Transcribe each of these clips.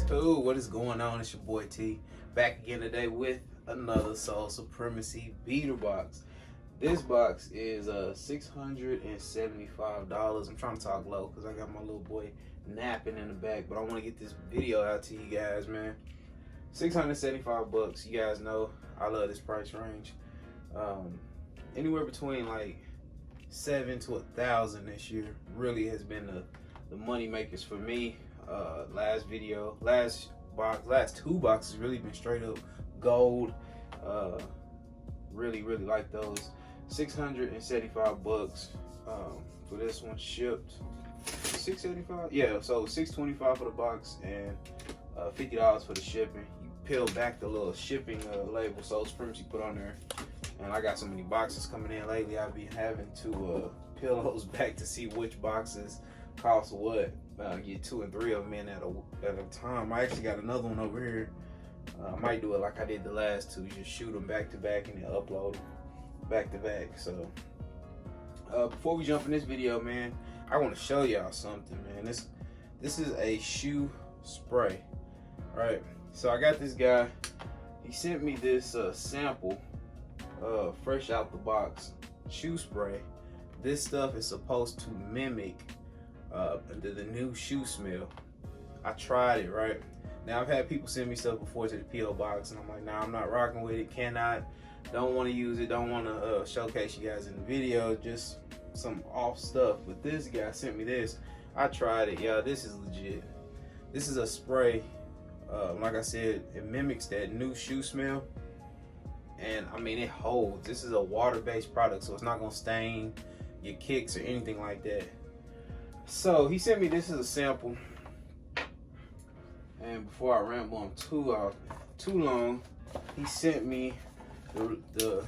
2. What is going on? It's your boy T, back again today with another Soul Supremacy beater box. This box is $675. I'm trying to talk low because I got my little boy napping in the back, but I want to get this video out to you guys, man. 675 bucks. You guys know I love this price range. Anywhere between like $7,000 to $1,000 this year really has been the money makers for me. Last two boxes really been straight up gold. Really like those. 675 bucks for this one, shipped. 675, yeah, so 625 for the box and $50 for the shipping. You peel back the little shipping label Soul Supremacy put on there, and I got so many boxes coming in lately, I've been having to peel those back to see which boxes cost what. Get 2 and 3 of them in at a time. I actually got another one over here. I might do it like I did the last two, just shoot them back to back and then upload them back to back. So before we jump in this video, man, I want to show y'all something, man. This is a shoe spray, right? So I got this guy, he sent me this sample fresh out the box shoe spray. This stuff is supposed to mimic the new shoe smell. I tried it, right? Now I've had people send me stuff before to the PO box and I'm like, nah, I'm not rocking with it, don't want to use it, don't want to showcase you guys in the video, just some off stuff. But this guy sent me this. I tried it, yeah, this is legit. This is a spray, like I said, it mimics that new shoe smell, and I mean it holds. This is a water-based product, so it's not gonna stain your kicks or anything like that. So he sent me this as a sample, and before I ramble on too long, he sent me the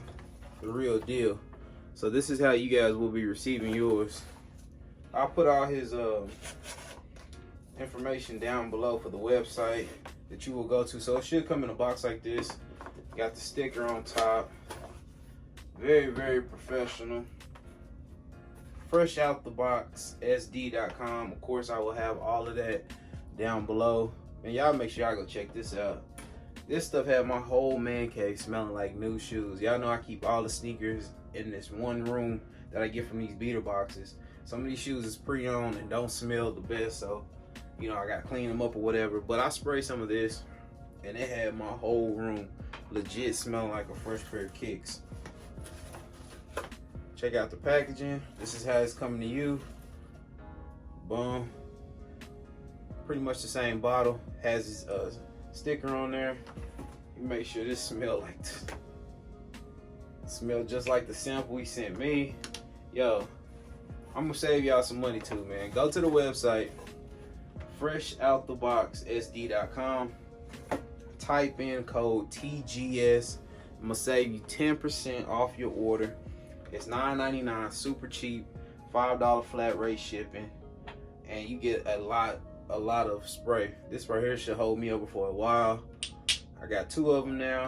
real deal. So this is how you guys will be receiving yours. I'll put all his information down below for the website that you will go to. So it should come in a box like this. Got the sticker on top. Very professional. Fresh out the box, sd.com. Of course, I will have all of that down below. And y'all make sure y'all go check this out. This stuff had my whole man cave smelling like new shoes. Y'all know I keep all the sneakers in this one room that I get from these beater boxes. Some of these shoes is pre-owned and don't smell the best, so you know I gotta clean them up or whatever. But I sprayed some of this and it had my whole room legit smelling like a fresh pair of kicks. Check out the packaging. This is how it's coming to you. Boom. Pretty much the same bottle. Has his sticker on there. You make sure this smell just like the sample he sent me. Yo, I'm gonna save y'all some money too, man. Go to the website, freshouttheboxsd.com. Type in code TGS. I'm gonna save you 10% off your order. It's $9.99, super cheap, $5 flat rate shipping, and you get a lot of spray. This right here should hold me over for a while. I got 2 of them now.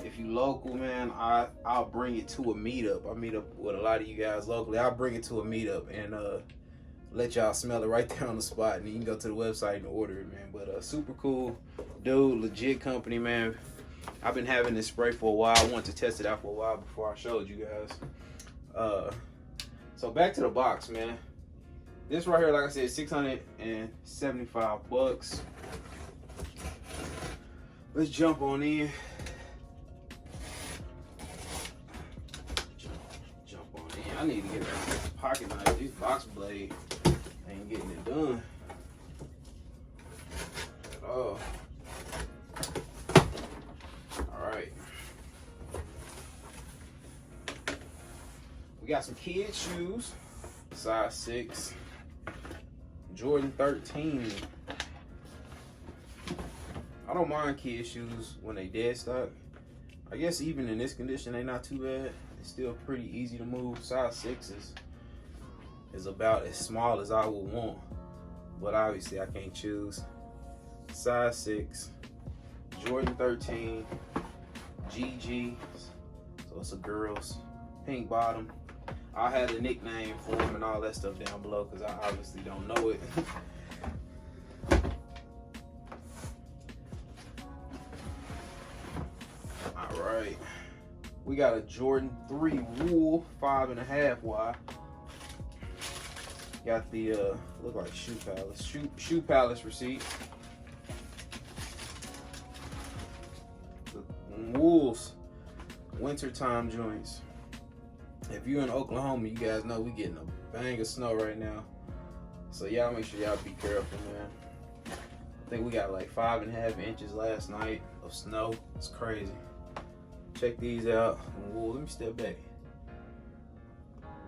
If you local, man, I'll bring it to a meetup. I meet up with a lot of you guys locally. I'll bring it to a meetup and let y'all smell it right there on the spot, and you can go to the website and order it, man. But super cool dude, legit company, man. I've been having this spray for a while. I wanted to test it out for a while before I showed you guys. So back to the box, man. This right here, like I said, 675 bucks. Let's jump on in. Jump on in. I need to get a pocket knife. These box blades ain't getting it done. Oh. Alright. We got some kid shoes. Size 6. Jordan 13. I don't mind kid shoes when they dead stock. I guess even in this condition they not too bad. It's still pretty easy to move. Size 6 is about as small as I would want, but obviously I can't choose. Size 6, Jordan 13, GG. So it's a girl's pink bottom. I'll have the nickname for them and all that stuff down below because I obviously don't know it. We got a Jordan 3 wool 5.5 wide. Got the look like Shoe Palace receipt. The Wolves wintertime joints. If you're in Oklahoma, you guys know we getting a bang of snow right now. So y'all make sure y'all be careful, man. I think we got like 5.5 inches last night of snow. It's crazy. Check these out. Wool. Let me step back.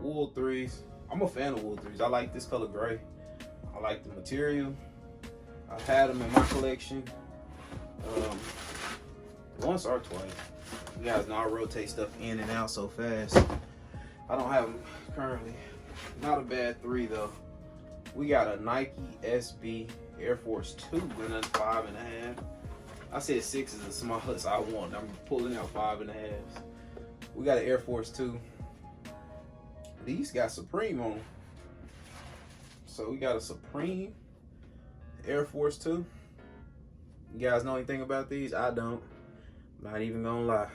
Wool 3s. I'm a fan of wool 3s. I like this color gray. I like the material. I've had them in my collection once or twice. You guys know I rotate stuff in and out so fast. I don't have them currently. Not a bad 3 though. We got a Nike SB Air Force 2 in a 5.5. I said 6 is the smallest I want. I'm pulling out 5.5s. We got an Air Force 2. These got Supreme on them. So we got a Supreme Air Force 2. You guys know anything about these? I don't. Not even gonna lie.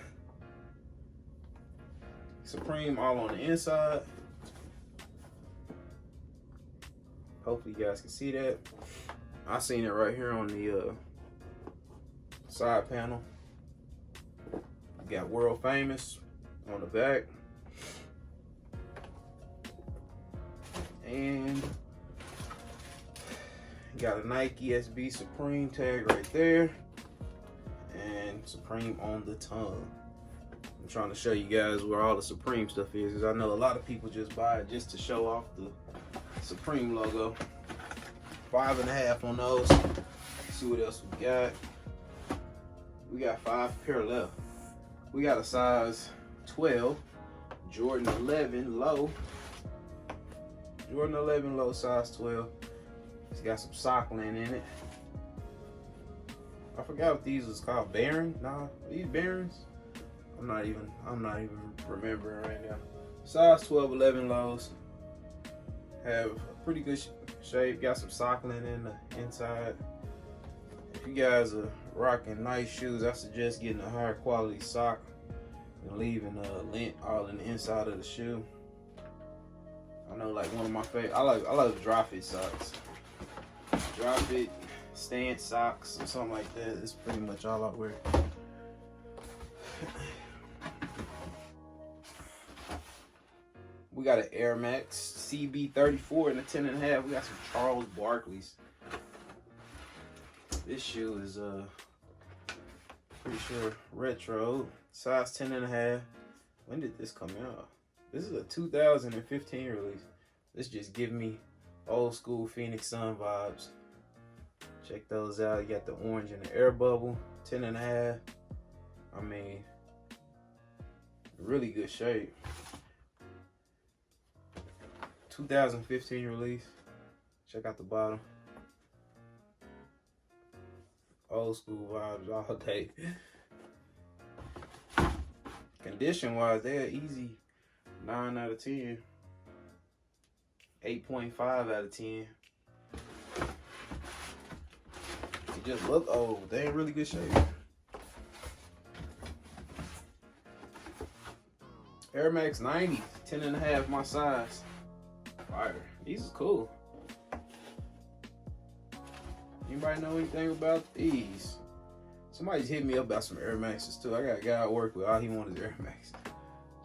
Supreme all on the inside. Hopefully you guys can see that. I seen it right here on the side panel. You got World Famous on the back. And you got a Nike SB Supreme tag right there. And Supreme on the tongue. I'm trying to show you guys where all the Supreme stuff is, because I know a lot of people just buy it just to show off the Supreme logo. 5.5 on those. Let's see what else we got. We got 5 pair left. We got a size 12 Jordan 11 low. Jordan 11 low, size 12. It's got some sockling in it. I forgot what these was called. Baron? Nah, are these Barons? I'm not even remembering right now. Size 12, 11 lows. Have a pretty good shape. Got some sockling in the inside. If you guys are rocking nice shoes, I suggest getting a higher quality sock and leaving a lint all in the inside of the shoe. I know, like, one of my favorite, I like dry fit socks. Dry fit stance socks or something like that. It's pretty much all I wear. We got an Air Max CB34 in a 10.5. We got some Charles Barkley's. This shoe is pretty sure retro, size 10.5. When did this come out? This is a 2015 release. This just give me old school Phoenix Sun vibes. Check those out. You got the orange and the air bubble, 10.5. I mean, really good shape. 2015 release. Check out the bottom. Old school vibes all day. Condition wise, they're easy 9 out of 10. 8.5 out of 10. They just look old. They in really good shape. Air Max 90, 10.5 my size. Fire. These is cool. Anybody know anything about these? Somebody's hit me up about some Air Maxes too. I got a guy I work with, all he wants is Air Max.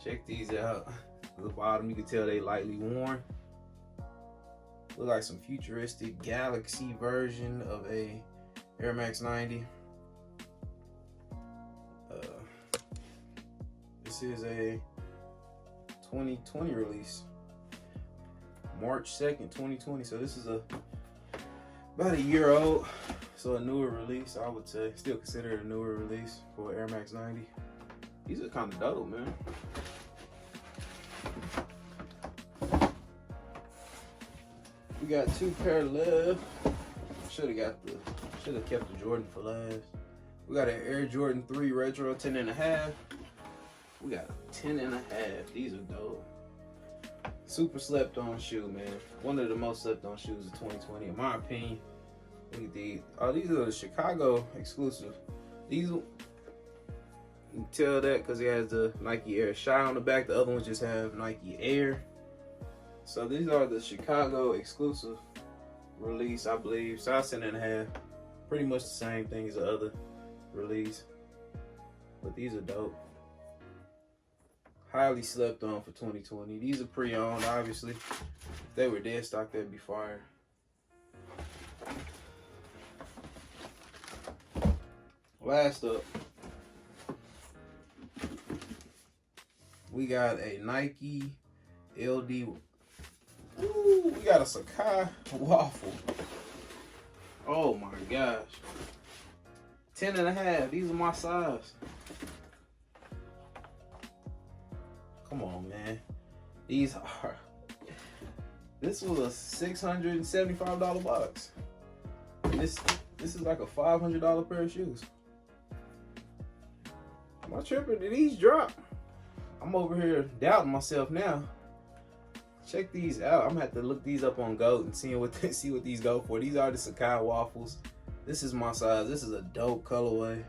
Check these out. At the bottom, you can tell they lightly worn. Look like some futuristic galaxy version of a Air Max 90. This is a 2020 release. March 2nd, 2020. So this is about a year old. So a newer release, I would say. Still considered a newer release for Air Max 90. These are kind of dope, man. We got 2 pair left. Should have kept the Jordan for last. We got an Air Jordan 3 Retro 10.5. We got a 10.5. These are dope. Super slept on shoe, man. One of the most slept on shoes of 2020, in my opinion. Look at these. Oh, these are the Chicago exclusive. These You can tell that because it has the Nike Air Shine on the back. The other ones just have Nike Air. So these are the Chicago exclusive release, I believe. Size 10.5. Pretty much the same thing as the other release. But these are dope. Highly slept on for 2020. These are pre-owned, obviously. If they were dead stock, that'd be fire. Last up, we got a Nike LD. Ooh, we got a Sakai waffle. Oh my gosh. 10.5. These are my size. Come on, man. These are. This was a $675 box. This is like a $500 pair of shoes. Am I tripping? Did these drop? I'm over here doubting myself now. Check these out. I'm gonna have to look these up on GOAT and see what these go for. These are the Sakai waffles. This is my size. This is a dope colorway.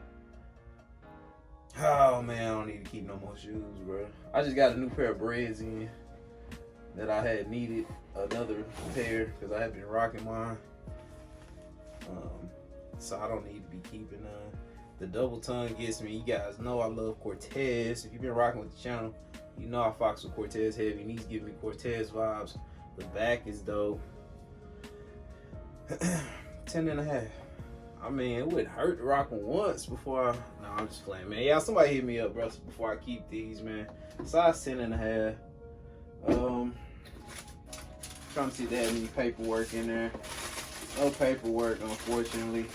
Oh man, I don't need to keep no more shoes, bro. I just got a new pair of Breads in that I had needed another pair because I have been rocking mine. So I don't need to be keeping none. The double tongue gets me. You guys know I love Cortez. If you've been rocking with the channel, you know I fox with Cortez heavy, and these give me Cortez vibes. The back is dope. 10.5. I mean, it wouldn't hurt to rock them once before I... No, I'm just playing, man. Yeah, somebody hit me up, bro, before I keep these, man. Size 10.5. Trying to see if they have any paperwork in there. No paperwork, unfortunately.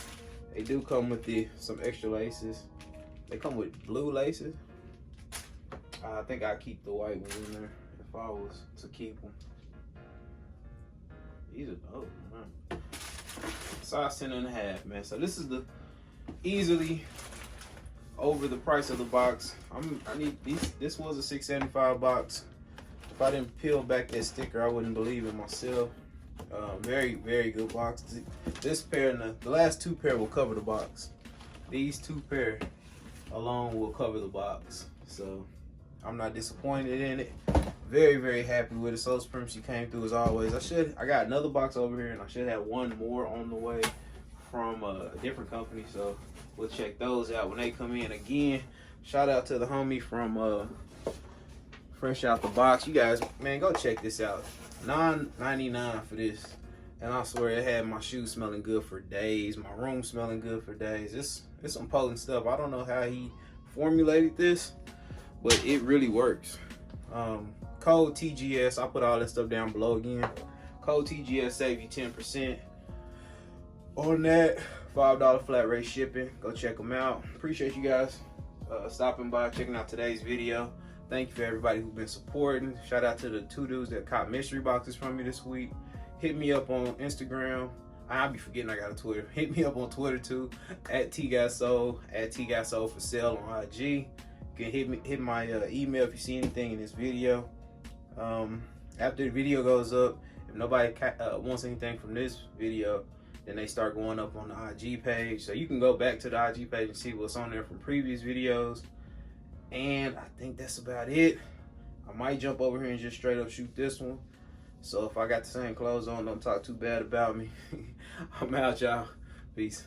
They do come with some extra laces. They come with blue laces. I think I'd keep the white ones in there if I was to keep them. These are dope, man. Size 10.5, man. So this is the easily over the price of the box. I need these. This was a $675 box. If I didn't peel back that sticker, I wouldn't believe it myself. Very, very good box. This pair and the last two pair will cover the box. These two pair alone will cover the box. So I'm not disappointed in it. Very, very happy with it. So Supremacy came through as always. I got another box over here, and I should have one more on the way from a different company. So we'll check those out when they come in. Again, shout out to the homie from Fresh Out the Box. You guys, man, go check this out. $9.99 for this, and I swear it had my shoes smelling good for days, my room smelling good for days. It's some potent stuff. I don't know how he formulated this, but it really works. Code TGS, I'll put all that stuff down below again. Code TGS save you 10% on that. $5 flat rate shipping. Go check them out. Appreciate you guys stopping by, checking out today's video. Thank you for everybody who's been supporting. Shout out to the two dudes that caught mystery boxes from me this week. Hit me up on Instagram. I'll be forgetting I got a Twitter. Hit me up on Twitter too, at TGOTSOLE, at TGOTSOLE for sale on IG. You can hit my email if you see anything in this video. After the video goes up, if nobody wants anything from this video, then they start going up on the IG page. So you can go back to the IG page and see what's on there from previous videos. And I think that's about it. I might jump over here and just straight up shoot this one. So if I got the same clothes on, don't talk too bad about me. I'm out, y'all. Peace.